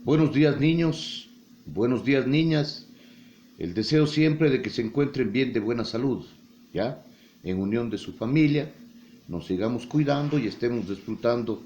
Buenos días niños, buenos días niñas. El deseo siempre de que se encuentren bien de buena salud, ¿ya? En unión de su familia, nos sigamos cuidando y estemos disfrutando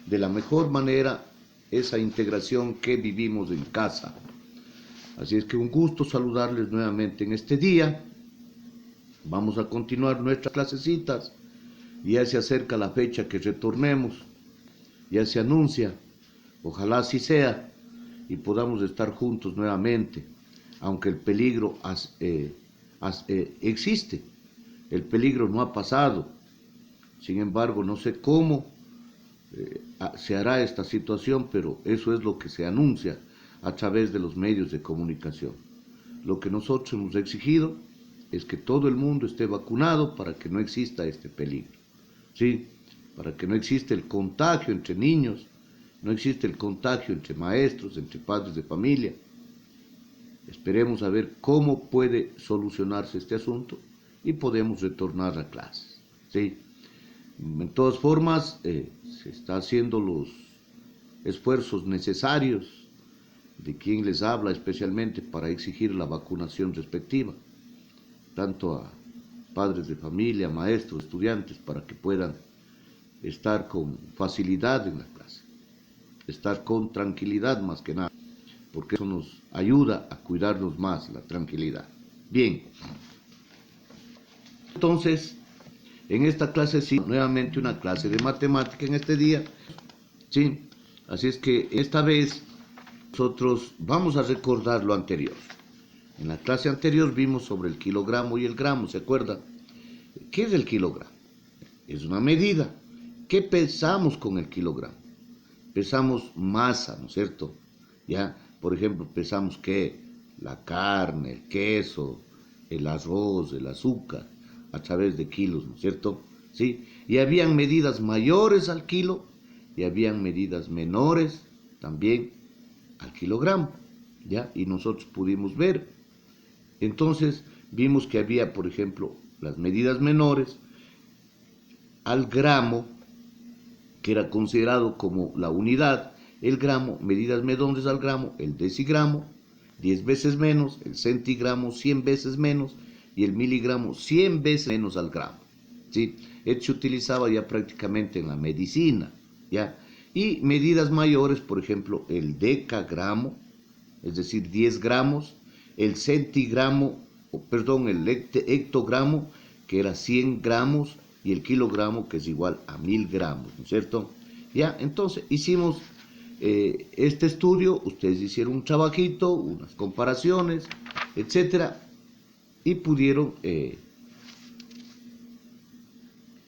de la mejor manera esa integración que vivimos en casa. Así es que un gusto saludarles nuevamente en este día. Vamos a continuar nuestras clasecitas. Ya se acerca la fecha que retornemos, ya se anuncia, ojalá así sea y podamos estar juntos nuevamente, aunque el peligro existe, el peligro no ha pasado. Sin embargo, no sé cómo se hará esta situación, pero eso es lo que se anuncia a través de los medios de comunicación. Lo que nosotros hemos exigido es que todo el mundo esté vacunado para que no exista este peligro, ¿sí? Para que no exista el contagio entre niños, no existe el contagio entre maestros, entre padres de familia. Esperemos a ver cómo puede solucionarse este asunto y podemos retornar a clases, ¿sí? En todas formas, se está haciendo los esfuerzos necesarios de quien les habla, especialmente para exigir la vacunación respectiva, tanto a padres de familia, maestros, estudiantes, para que puedan estar con facilidad en la clase, estar con tranquilidad más que nada, porque eso nos ayuda a cuidarnos más, la tranquilidad. Bien, entonces, en esta clase sí, nuevamente una clase de matemática en este día, ¿sí? Así es que esta vez nosotros vamos a recordar lo anterior. En la clase anterior vimos sobre el kilogramo y el gramo, ¿se acuerdan? ¿Qué es el kilogramo? Es una medida. ¿Qué pesamos con el kilogramo? Pesamos masa, ¿no es cierto? Ya, por ejemplo, pesamos ¿qué? La carne, el queso, el arroz, el azúcar, a través de kilos, ¿no es cierto? ¿Sí? Y habían medidas mayores al kilo y habían medidas menores también al kilogramo, ¿ya? Y nosotros pudimos ver. Entonces, vimos que había, por ejemplo, las medidas menores al gramo, que era considerado como la unidad, el gramo, medidas menores al gramo, el decigramo, 10 veces menos, el centigramo, 100 veces menos, y el miligramo, 100 veces menos al gramo, ¿sí? Esto se utilizaba ya prácticamente en la medicina, ¿ya? Y medidas mayores, por ejemplo, el decagramo, es decir, 10 gramos, el centigramo, el hectogramo, que era 100 gramos, y el kilogramo, que es igual a 1000 gramos, ¿no es cierto? Ya, entonces hicimos este estudio, ustedes hicieron un trabajito, unas comparaciones, etcétera, y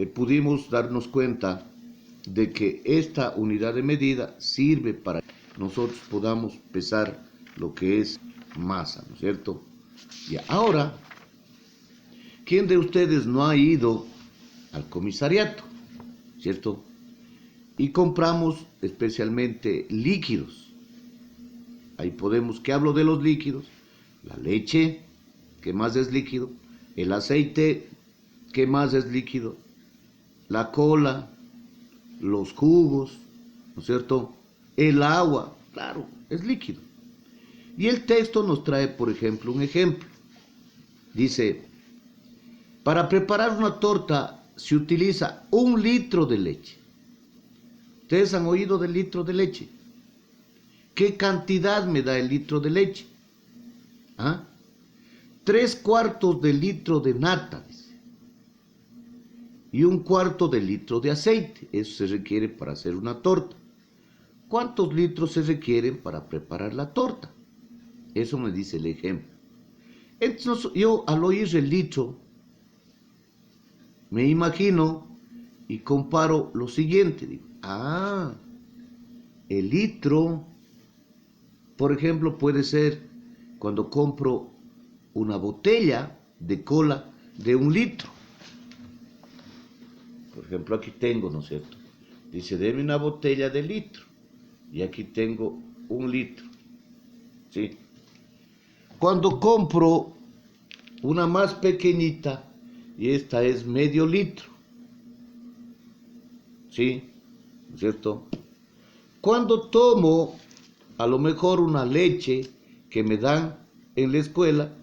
pudimos darnos cuenta de que esta unidad de medida sirve para que nosotros podamos pesar lo que es masa, ¿no es cierto? Y ahora, ¿quién de ustedes no ha ido al comisariato, ¿cierto? Y compramos especialmente líquidos. Ahí podemos, ¿qué hablo de los líquidos? La leche, ¿qué más es líquido? El aceite, ¿qué más es líquido? La cola, los jugos, ¿no es cierto? El agua, claro, es líquido. Y el texto nos trae, por ejemplo, un ejemplo. Dice, para preparar una torta se utiliza 1 litro de leche. ¿Ustedes han oído del litro de leche? ¿Qué cantidad me da el litro de leche? ¿Ah? 3/4 de litro de nata, dice. Y 1/4 de litro de aceite. Eso se requiere para hacer una torta. ¿Cuántos litros se requieren para preparar la torta? Eso me dice el ejemplo. Entonces yo al oír el litro, me imagino y comparo lo siguiente. Digo, el litro, por ejemplo, puede ser cuando compro una botella de cola de 1 litro. Por ejemplo, aquí tengo, ¿no es cierto? Dice, deme una botella de litro. Y aquí tengo 1 litro. ¿Sí? Cuando compro una más pequeñita, y esta es medio litro. ¿Sí? ¿No es cierto? Cuando tomo a lo mejor una leche que me dan en la escuela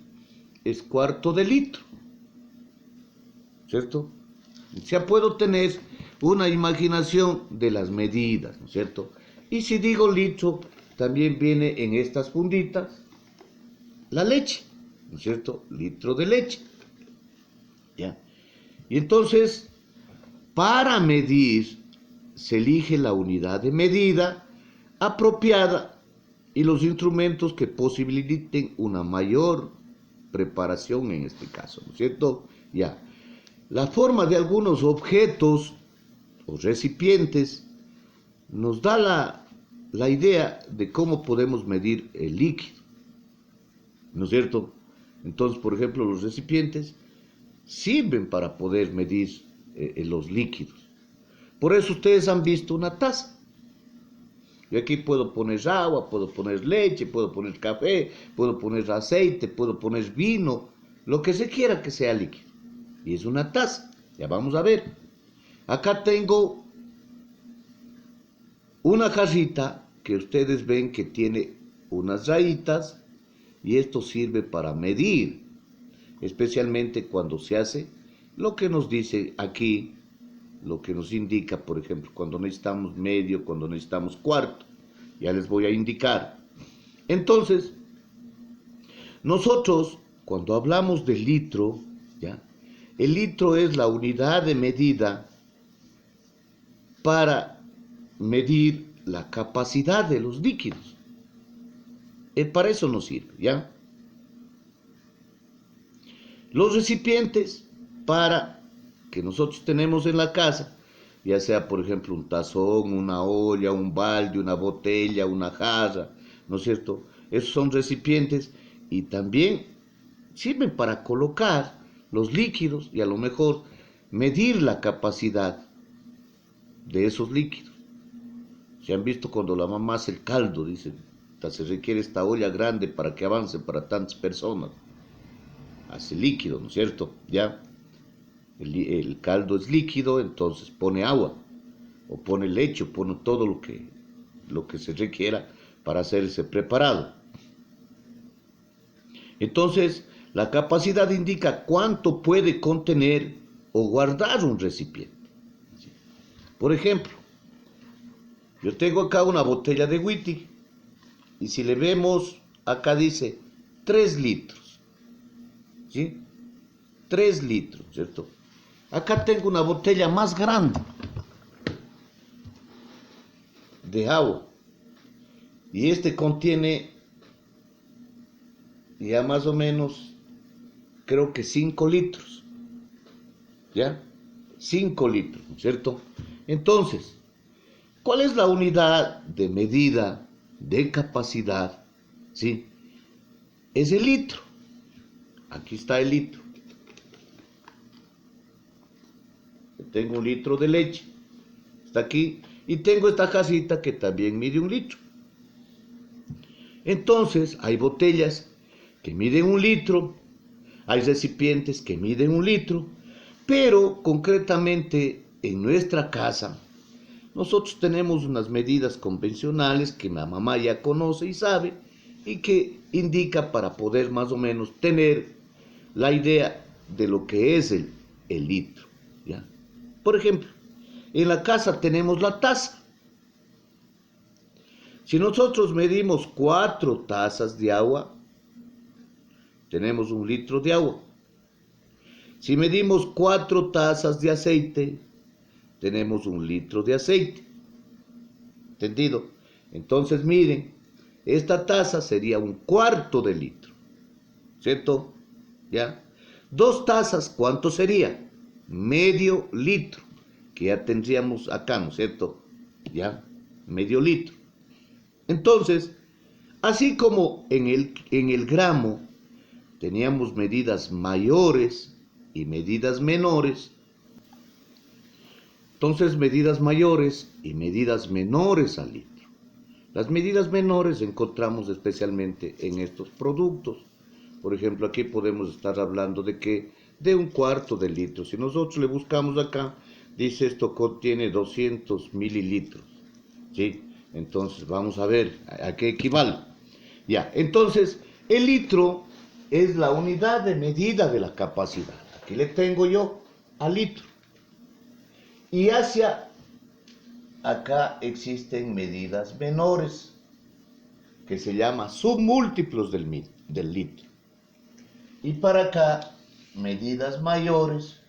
es cuarto de litro, ¿cierto? Ya puedo tener una imaginación de las medidas, ¿no es cierto? Y si digo litro, también viene en estas funditas la leche, ¿no es cierto? Litro de leche, ¿ya? Y entonces, para medir, se elige la unidad de medida apropiada y los instrumentos que posibiliten una mayor preparación en este caso, ¿no es cierto? Ya. La forma de algunos objetos o recipientes nos da la idea de cómo podemos medir el líquido, ¿no es cierto? Entonces, por ejemplo, los recipientes sirven para poder medir los líquidos. Por eso ustedes han visto una taza. Yo aquí puedo poner agua, puedo poner leche, puedo poner café, puedo poner aceite, puedo poner vino, lo que se quiera que sea líquido. Y es una taza. Ya vamos a ver. Acá tengo una jarrita que ustedes ven que tiene unas rayitas y esto sirve para medir, especialmente cuando se hace lo que nos dice aquí, lo que nos indica, por ejemplo, cuando necesitamos medio, cuando necesitamos cuarto. Ya les voy a indicar. Entonces, nosotros, cuando hablamos de litro, ¿ya? El litro es la unidad de medida para medir la capacidad de los líquidos. Para eso nos sirve, ¿ya? Los recipientes para que nosotros tenemos en la casa, ya sea por ejemplo un tazón, una olla, un balde, una botella, una jarra, ¿no es cierto? Esos son recipientes y también sirven para colocar los líquidos y a lo mejor medir la capacidad de esos líquidos. Se han visto cuando la mamá hace el caldo, dice, se requiere esta olla grande para que avance para tantas personas. Hace líquido, ¿no es cierto? Ya. El caldo es líquido, entonces pone agua, o pone leche, o pone todo lo que se requiera para hacer ese preparado. Entonces, la capacidad indica cuánto puede contener o guardar un recipiente. Por ejemplo, yo tengo acá una botella de whisky, y si le vemos, acá dice 3 litros, ¿sí? 3 litros, ¿cierto? Acá tengo una botella más grande de agua y este contiene ya más o menos, creo que 5 litros, ¿ya? 5 litros, ¿no es cierto? Entonces, ¿cuál es la unidad de medida de capacidad? ¿Sí? Es el litro. Aquí está el litro. Tengo 1 litro de leche, está aquí, y tengo esta casita que también mide 1 litro. Entonces, hay botellas que miden 1 litro, hay recipientes que miden 1 litro, pero concretamente en nuestra casa, nosotros tenemos unas medidas convencionales que mi mamá ya conoce y sabe, y que indica para poder más o menos tener la idea de lo que es el litro, ¿ya? Por ejemplo, en la casa tenemos la taza. Si nosotros medimos 4 tazas de agua, tenemos 1 litro de agua. Si medimos 4 tazas de aceite, tenemos 1 litro de aceite. ¿Entendido? Entonces miren, esta taza sería 1/4 de litro, ¿cierto? ¿Ya? 2 tazas, ¿cuánto sería? Medio litro, que ya tendríamos acá, ¿no es cierto? Ya, medio litro. Entonces, así como en el gramo teníamos medidas mayores y medidas menores, entonces medidas mayores y medidas menores al litro. Las medidas menores encontramos especialmente en estos productos. Por ejemplo, aquí podemos estar hablando de que de 1/4 de litro. Si nosotros le buscamos acá, dice esto contiene 200 mililitros, ¿sí? Entonces, vamos a ver a qué equivale. Ya, entonces, el litro es la unidad de medida de la capacidad. Aquí le tengo yo al litro. Y hacia acá existen medidas menores, que se llama submúltiplos del litro. Y para acá, medidas mayores,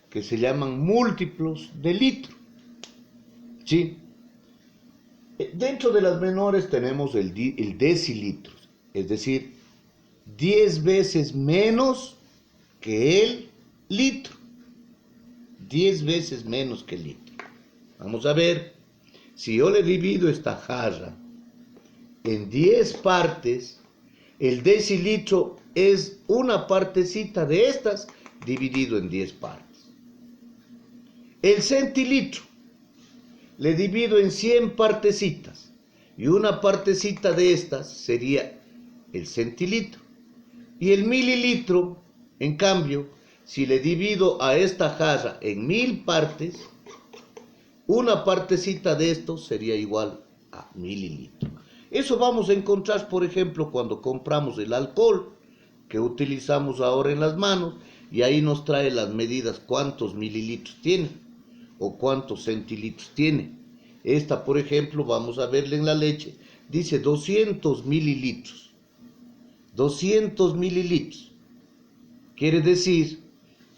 que se llaman múltiplos de litro. ¿Sí? Dentro de las menores tenemos el decilitro, es decir, 10 veces menos que el litro. 10 veces menos que el litro. Vamos a ver, si yo le divido esta jarra en 10 partes, el decilitro es una partecita de estas dividido en 10 partes. El centilitro le divido en 100 partecitas y una partecita de estas sería el centilitro. Y el mililitro, en cambio, si le divido a esta jarra en 1000 partes, una partecita de esto sería igual a mililitro. Eso vamos a encontrar, por ejemplo, cuando compramos el alcohol que utilizamos ahora en las manos, y ahí nos trae las medidas cuántos mililitros tiene o cuántos centilitros tiene. Esta, por ejemplo, vamos a verla en la leche, dice 200 mililitros. 200 mililitros. Quiere decir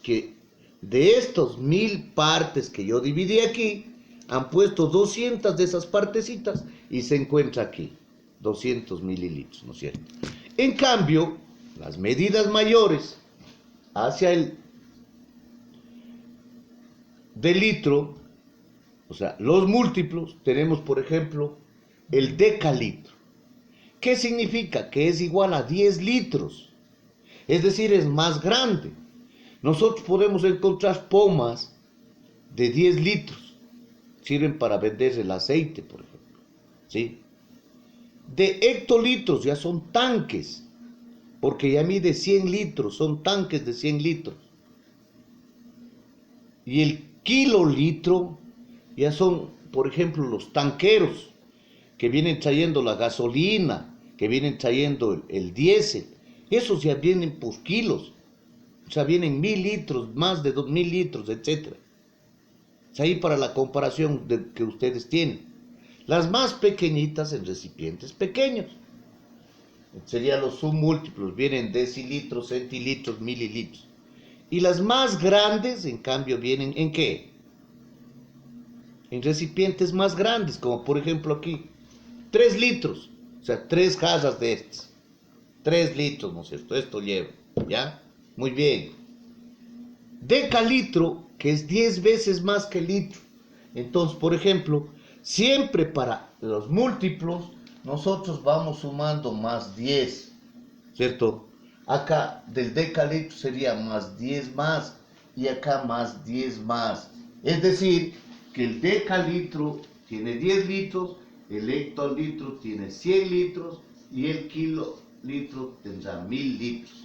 que de estos 1000 partes que yo dividí aquí, han puesto 200 de esas partecitas y se encuentra aquí 200 mililitros, ¿no es cierto? En cambio, las medidas mayores hacia el de litro, o sea, los múltiplos, tenemos por ejemplo el decalitro. ¿Qué significa? Que es igual a 10 litros, es decir, es más grande. Nosotros podemos encontrar pomas de 10 litros, sirven para vender el aceite, por ejemplo, ¿sí? De hectolitros ya son tanques, porque ya mide 100 litros, son tanques de 100 litros. Y el kilolitro ya son, por ejemplo, los tanqueros que vienen trayendo la gasolina, que vienen trayendo el diésel. Esos ya vienen por kilos, o sea, vienen 1000 litros, más de 2000 litros, etc. Es ahí para la comparación que ustedes tienen. Las más pequeñitas en recipientes pequeños. Serían los submúltiplos, vienen decilitros, centilitros, mililitros. Y las más grandes, en cambio, vienen ¿en qué? En recipientes más grandes, como por ejemplo aquí, 3 litros, o sea, 3 jarras de estas. 3 litros, ¿no es cierto? Esto lleva, ¿ya? Muy bien. Decalitro, que es 10 veces más que litro. Entonces, por ejemplo, siempre para los múltiplos, nosotros vamos sumando más 10, ¿cierto? Acá del decalitro sería más 10 más, y acá más 10 más. Es decir, que el decalitro tiene 10 litros, el hectolitro tiene 100 litros, y el kilolitro tendrá 1000 litros.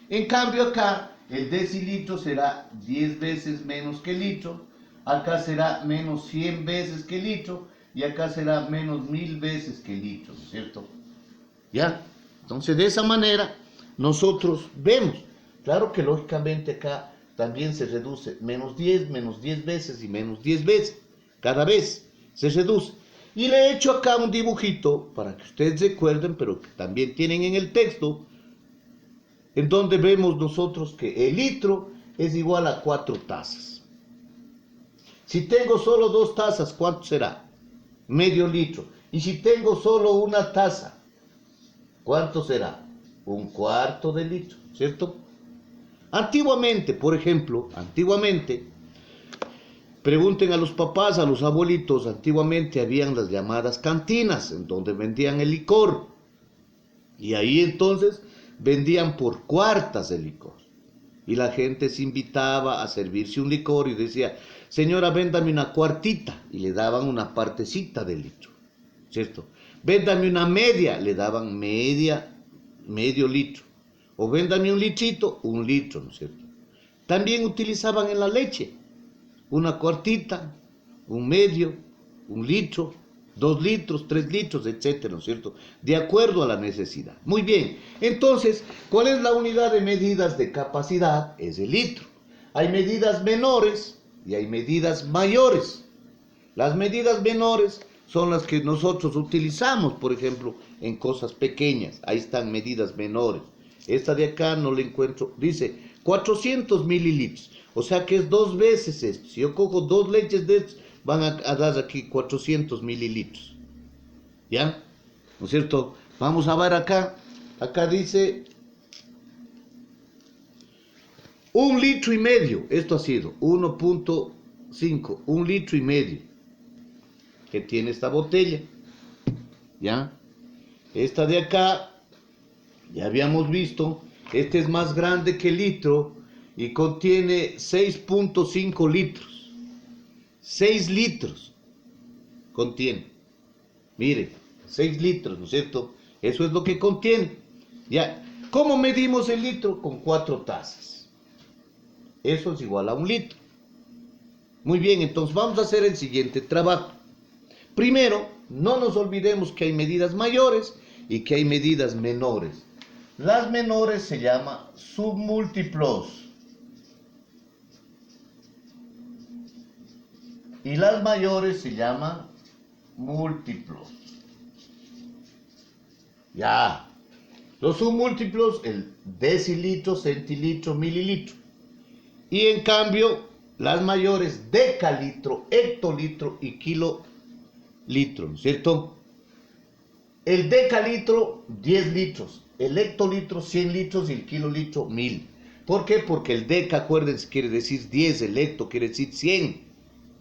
En cambio acá, el decilitro será 10 veces menos que el litro, acá será menos 100 veces que el litro, y acá será menos 1000 veces que el litro, ¿no es cierto? ¿Ya? Entonces, de esa manera, nosotros vemos. Claro que lógicamente acá también se reduce menos 10 veces y menos 10 veces. Cada vez se reduce. Y le he hecho acá un dibujito para que ustedes recuerden, pero que también tienen en el texto, en donde vemos nosotros que el litro es igual a 4 tazas. Si tengo solo 2 tazas, ¿cuánto será? Medio litro. Y si tengo solo una taza, ¿cuánto será? Un cuarto de litro, ¿cierto? Antiguamente, por ejemplo, pregunten a los papás, a los abuelitos, antiguamente habían las llamadas cantinas, en donde vendían el licor. Y ahí entonces vendían por cuartas de licor. Y la gente se invitaba a servirse un licor y decía, señora, véndame una cuartita. Y le daban una partecita de litro, ¿cierto? Véndame una media, le daban medio litro. O véndame un litrito, un litro, ¿no es cierto? También utilizaban en la leche una cuartita, un medio, un litro, 2 litros, 3 litros, etcétera, ¿no es cierto? De acuerdo a la necesidad. Muy bien, entonces, ¿cuál es la unidad de medidas de capacidad? Es el litro. Hay medidas menores y hay medidas mayores. Las medidas menores son las que nosotros utilizamos, por ejemplo, en cosas pequeñas. Ahí están medidas menores. Esta de acá no la encuentro. Dice 400 mililitros. O sea que es 2 veces esto. Si yo cojo 2 leches de estos, van a dar aquí 400 mililitros. ¿Ya? ¿No es cierto? Vamos a ver acá. Acá dice 1,5 litros. Esto ha sido 1,5. 1,5 litros que tiene esta botella. ¿Ya? Esta de acá, ya habíamos visto, este es más grande que el litro y contiene 6,5 litros. 6 litros contiene. Mire, 6 litros, ¿no es cierto? Eso es lo que contiene. ¿Ya? ¿Cómo medimos el litro? Con 4 tazas. Eso es igual a 1 litro. Muy bien, entonces vamos a hacer el siguiente trabajo. Primero, no nos olvidemos que hay medidas mayores y que hay medidas menores. Las menores se llaman submúltiplos y las mayores se llaman múltiplos. Ya, los submúltiplos, el decilitro, centilitro, mililitro. Y en cambio, las mayores, decalitro, hectolitro y kilolitro, ¿no es cierto? El decalitro, 10 litros, el hectolitro, 100 litros y el kilolitro, 1000. ¿Por qué? Porque el deca, acuérdense, quiere decir 10, el hecto quiere decir 100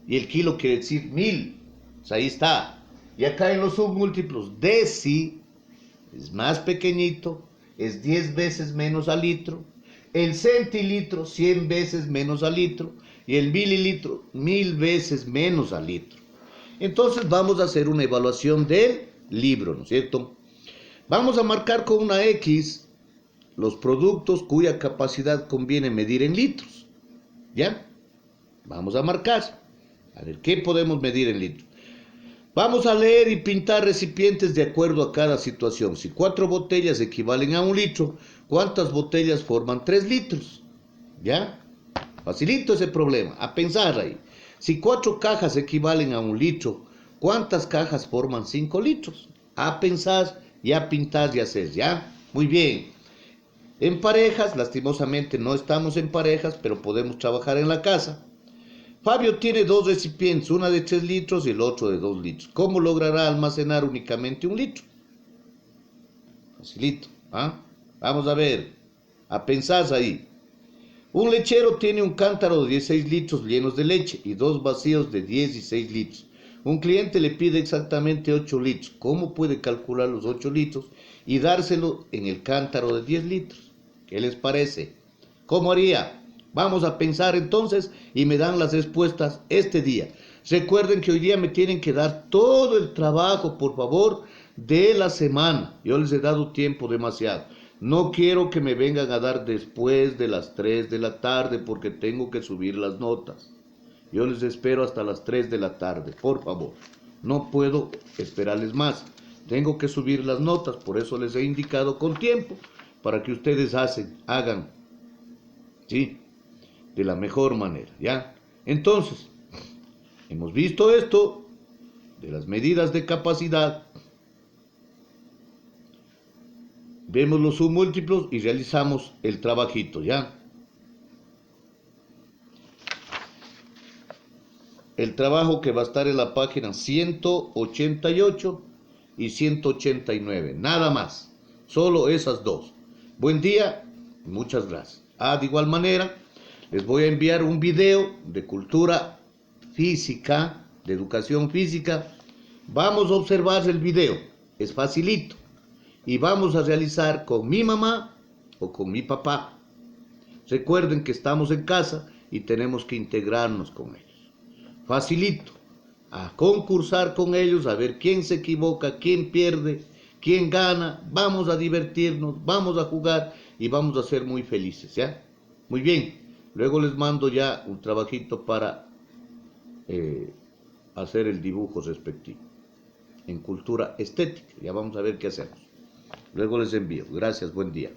y el kilo quiere decir 1000. Pues ahí está. Y acá en los submúltiplos, deci es más pequeñito, es 10 veces menos al litro, el centilitro 100 veces menos al litro y el mililitro 1000 veces menos al litro. Entonces vamos a hacer una evaluación del libro, ¿no es cierto? Vamos a marcar con una X los productos cuya capacidad conviene medir en litros. ¿Ya? Vamos a marcar. A ver, ¿qué podemos medir en litros? Vamos a leer y pintar recipientes de acuerdo a cada situación. Si 4 botellas equivalen a 1 litro, ¿cuántas botellas forman 3 litros? ¿Ya? Facilito ese problema. A pensar ahí. Si 4 cajas equivalen a 1 litro, ¿cuántas cajas forman 5 litros? A pensar y a pintar y a hacer. ¿Ya? Muy bien. En parejas, lastimosamente no estamos en parejas, pero podemos trabajar en la casa. Fabio tiene 2 recipientes, una de 3 litros y el otro de 2 litros. ¿Cómo logrará almacenar únicamente 1 litro? Facilito. ¿Ah? Vamos a ver. A pensar ahí. Un lechero tiene un cántaro de 16 litros llenos de leche y 2 vacíos de 16 litros. Un cliente le pide exactamente 8 litros. ¿Cómo puede calcular los 8 litros y dárselo en el cántaro de 10 litros? ¿Qué les parece? ¿Cómo haría? Vamos a pensar entonces y me dan las respuestas este día. Recuerden que hoy día me tienen que dar todo el trabajo, por favor, de la semana. Yo les he dado tiempo demasiado. No quiero que me vengan a dar después de las 3 de la tarde porque tengo que subir las notas. Yo les espero hasta las 3 de la tarde, por favor. No puedo esperarles más. Tengo que subir las notas, por eso les he indicado con tiempo para que ustedes hagan, ¿sí? De la mejor manera, ¿ya? Entonces, hemos visto esto de las medidas de capacidad. Vemos los submúltiplos y realizamos el trabajito, ¿ya? El trabajo que va a estar en la página 188 y 189, nada más, solo esas dos. Buen día, muchas gracias. De igual manera, les voy a enviar un video de cultura física, de educación física. Vamos a observar el video, es facilito. Y vamos a realizar con mi mamá o con mi papá. Recuerden que estamos en casa y tenemos que integrarnos con ellos. Facilito. A concursar con ellos, a ver quién se equivoca, quién pierde, quién gana. Vamos a divertirnos, vamos a jugar y vamos a ser muy felices, ¿ya? Muy bien. Luego les mando ya un trabajito para hacer el dibujo respectivo. en cultura estética. Ya vamos a ver qué hacemos. Luego les envío. Gracias, buen día.